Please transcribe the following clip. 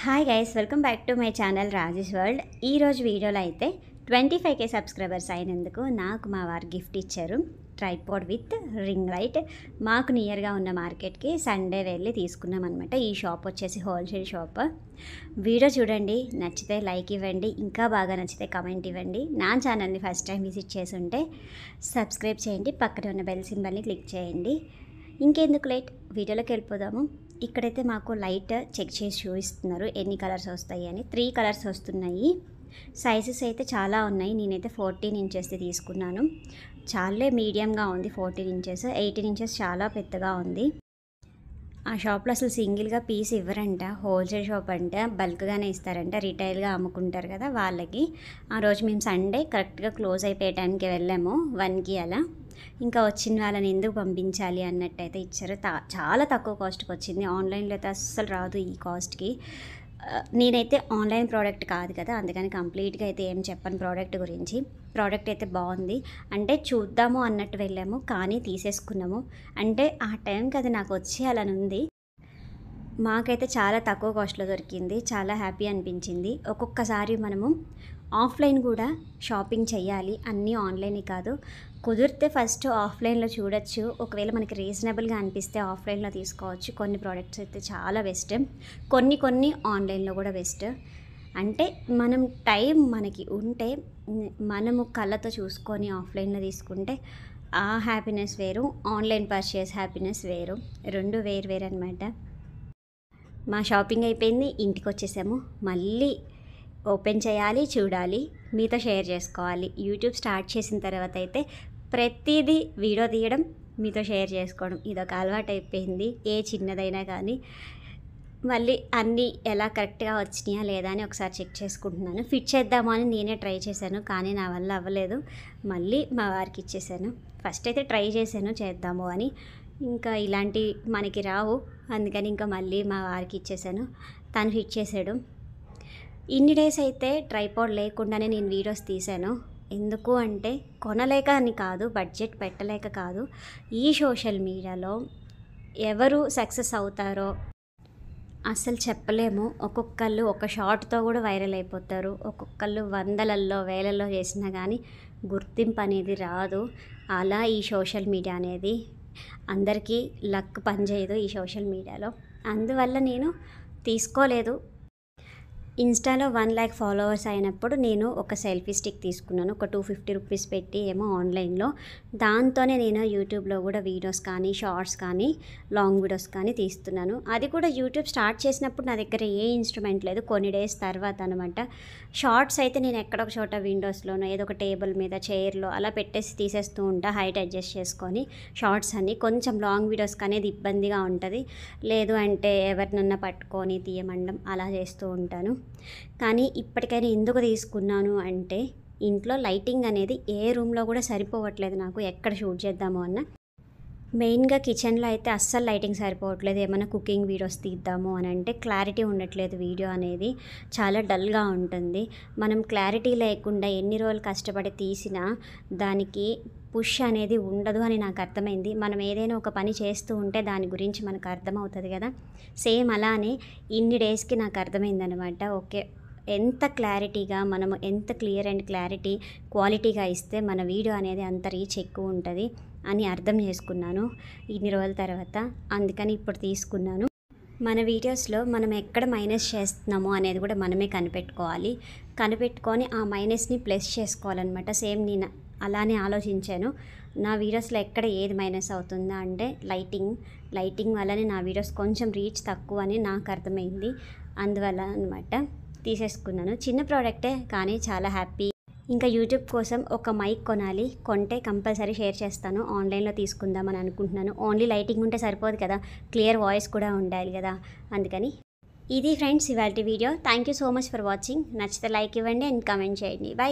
Hi guys, welcome back to my channel Rajesh world. ఈరోజు వీడియోలో అయితే 25K సబ్స్క్రైబర్స్ అయినందుకు నాకు మా వారు గిఫ్ట్ ఇచ్చారు. Tripod with ring light. మాకు నియర్గా ఉన్న మార్కెట్కి సండే వెళ్ళి తీసుకున్నాం అనమాట. ఈ షాప్ వచ్చేసి హోల్సేల్ షాప్. వీడియో చూడండి, నచ్చితే లైక్ ఇవ్వండి, ఇంకా బాగా నచ్చితే కమెంట్ ఇవ్వండి. నా ఛానల్ని ఫస్ట్ టైం విజిట్ చేసి ఉంటే సబ్స్క్రైబ్ చేయండి, పక్కన ఉన్న బెల్ సింబల్ని క్లిక్ చేయండి. ఇంకెందుకు లేట్, వీడియోలోకి వెళ్ళిపోదాము. ఇక్కడైతే మాకు లైట్ చెక్ చేసి చూపిస్తున్నారు ఎన్ని కలర్స్ వస్తాయి అని. 3 కలర్స్ వస్తున్నాయి. సైజెస్ అయితే చాలా ఉన్నాయి. నేనైతే 14 ఇంచెస్ తీసుకున్నాను. చాలా మీడియంగా ఉంది 14 ఇంచెస్. 18 ఇంచెస్ చాలా పెద్దగా ఉంది. ఆ షాప్లో అసలు సింగిల్గా పీస్ ఇవ్వరంట. హోల్సేల్ షాప్ అంటే బల్క్గానే ఇస్తారంట. రిటైల్గా అమ్ముకుంటారు కదా వాళ్ళకి. ఆ రోజు మేము సండే కరెక్ట్గా క్లోజ్ అయిపోయే టైంకి వెళ్ళాము, 1కి అలా. ఇంకా వచ్చిన వాళ్ళని ఎందుకు పంపించాలి అన్నట్టయితే ఇచ్చారు. చాలా తక్కువ కాస్ట్కి వచ్చింది. ఆన్లైన్లో అయితే అస్సలు రాదు ఈ కాస్ట్కి. నేనైతే ఆన్లైన్ ప్రోడక్ట్ కాదు కదా, అందుకని కంప్లీట్గా అయితే ఏం చెప్పను ప్రోడక్ట్ గురించి. ప్రోడక్ట్ అయితే బాగుంది, అంటే చూద్దాము అన్నట్టు వెళ్ళాము, కానీ తీసేసుకున్నాము. అంటే ఆ టైంకి అది నాకు వచ్చేయాలని ఉంది. మాకైతే చాలా తక్కువ కాస్ట్లో దొరికింది. చాలా హ్యాపీ అనిపించింది. ఒక్కొక్కసారి మనము ఆఫ్లైన్ కూడా షాపింగ్ చేయాలి, అన్నీ ఆన్లైన్ కాదు. కుదిరితే ఫస్ట్ ఆఫ్లైన్లో చూడొచ్చు. ఒకవేళ మనకి రీజనబుల్గా అనిపిస్తే ఆఫ్లైన్లో తీసుకోవచ్చు. కొన్ని ప్రోడక్ట్స్ అయితే చాలా బెస్ట్, కొన్ని ఆన్లైన్లో కూడా బెస్ట్. అంటే మనం టైం మనకి ఉంటే మనము కళ్ళతో చూసుకొని ఆఫ్లైన్లో తీసుకుంటే ఆ హ్యాపీనెస్ వేరు, ఆన్లైన్ పర్చేస్ హ్యాపీనెస్ వేరు. రెండు వేరు అనమాట. మా షాపింగ్ అయిపోయింది, ఇంటికి వచ్చేసాము. మళ్ళీ ఓపెన్ చేయాలి, చూడాలి, మీతో షేర్ చేసుకోవాలి. యూట్యూబ్ స్టార్ట్ చేసిన తర్వాత అయితే ప్రతిదీ వీడియో తీయడం, మీతో షేర్ చేసుకోవడం ఇదొక అలవాటు అయిపోయింది. ఏ చిన్నదైనా కానీ మళ్ళీ అన్నీ ఎలా కరెక్ట్గా వచ్చినాయా లేదా అని ఒకసారి చెక్ చేసుకుంటున్నాను. ఫిట్ చేద్దాము అని నేనే ట్రై చేశాను, కానీ నా వల్ల అవ్వలేదు. మళ్ళీ మా వారికి ఇచ్చేసాను. ఫస్ట్ అయితే ట్రై చేశాను చేద్దాము అని, ఇంకా ఇలాంటి మనకి రావు, అందుకని ఇంకా మళ్ళీ మా వారికి ఇచ్చేసాను. తను ఫిట్ చేసాడు. ఇన్ని డేస్ అయితే ట్రైపాడ్ లేకుండానే నేను వీడియోస్ తీశాను. ఎందుకు అంటే కొనలేక అని కాదు, బడ్జెట్ పెట్టలేక కాదు. ఈ సోషల్ మీడియాలో ఎవరు సక్సెస్ అవుతారో అస్సలు చెప్పలేము. ఒక్కొక్కళ్ళు ఒక షార్ట్తో కూడా వైరల్ అయిపోతారు. ఒక్కొక్కళ్ళు వందలల్లో వేలల్లో చేసినా కానీ గుర్తింపు అనేది రాదు. అలా ఈ సోషల్ మీడియా అనేది అందరికీ లక్ పనిచేయదు ఈ సోషల్ మీడియాలో. అందువల్ల నేను తీసుకోలేదు. ఇన్స్టాలో 1 lakh ఫాలోవర్స్ అయినప్పుడు నేను ఒక సెల్ఫీ స్టిక్ తీసుకున్నాను. ఒక 250 రూపీస్ పెట్టి ఏమో ఆన్లైన్లో. దాంతోనే నేను యూట్యూబ్లో కూడా వీడియోస్ కానీ, షార్ట్స్ కానీ, లాంగ్ వీడియోస్ కానీ తీస్తున్నాను. అది కూడా యూట్యూబ్ స్టార్ట్ చేసినప్పుడు నా దగ్గర ఏ ఇన్స్ట్రుమెంట్ లేదు, కొన్ని డేస్ తర్వాత అనమాట. షార్ట్స్ అయితే నేను ఎక్కడొక చోట విండోస్లోనో ఏదో ఒక టేబుల్ మీద, చైర్లో అలా పెట్టేసి తీసేస్తూ ఉంటా, హైట్ అడ్జస్ట్ చేసుకొని. షార్ట్స్ అన్నీ కొంచెం లాంగ్ వీడియోస్కి అనేది ఇబ్బందిగా ఉంటుంది. లేదు అంటే ఎవరినన్నా పట్టుకొని తీయమండం అలా చేస్తూ ఉంటాను. కానీ ఇప్పటికైనా ఎందుకు తీసుకున్నాను అంటే ఇంట్లో లైటింగ్ అనేది ఏ రూమ్లో కూడా సరిపోవట్లేదు నాకు, ఎక్కడ షూట్ చేద్దాము అన్న. మెయిన్గా కిచెన్లో అయితే అస్సలు లైటింగ్ సరిపోవట్లేదు. ఏమైనా కుకింగ్ వీడియోస్ తీద్దాము అని అంటే క్లారిటీ ఉండట్లేదు. వీడియో అనేది చాలా డల్గా ఉంటుంది. మనం క్లారిటీ లేకుండా ఎన్ని రోజులు కష్టపడి తీసినా దానికి పుష్ అనేది ఉండదు అని నాకు అర్థమైంది. మనం ఏదైనా ఒక పని చేస్తూ ఉంటే దాని గురించి మనకు అర్థమవుతుంది కదా. సేమ్ అలానే ఇన్ని డేస్కి నాకు అర్థమైందనమాట. ఓకే, ఎంత క్లారిటీగా మనము ఎంత క్లియర్ అండ్ క్వాలిటీగా ఇస్తే మన వీడియో అనేది అంత రీచ్ ఎక్కువ ఉంటుంది అని అర్థం చేసుకున్నాను ఇన్ని రోజుల తర్వాత. అందుకని ఇప్పుడు తీసుకున్నాను. మన వీడియోస్లో మనం ఎక్కడ మైనస్ చేస్తున్నామో అనేది కూడా మనమే కనిపెట్టుకొని ఆ మైనస్ని ప్లస్ చేసుకోవాలన్నమాట. సేమ్ నేను అలానే ఆలోచించాను. నా వీడియోస్లో ఎక్కడ ఏది మైనస్ అవుతుందా అంటే లైటింగ్ వల్లనే నా వీడియోస్ కొంచెం రీచ్ తక్కువ అని నాకు అర్థమైంది. అందువల్ల అనమాట తీసేసుకున్నాను. చిన్న ప్రోడక్టే కానీ చాలా హ్యాపీ. ఇంకా యూట్యూబ్ కోసం ఒక మైక్ కొనాలి, కొంటే కంపల్సరీ షేర్ చేస్తాను. ఆన్లైన్లో తీసుకుందామని అనుకుంటున్నాను. ఓన్లీ లైటింగ్ ఉంటే సరిపోదు కదా, క్లియర్ వాయిస్ కూడా ఉండాలి కదా, అందుకని. ఇది ఫ్రెండ్స్ ఇవాల్టి video. Thank you so much for watching. నచ్చితే లైక్ ఇవ్వండి అండ్ కమెంట్ చేయండి. బాయ్.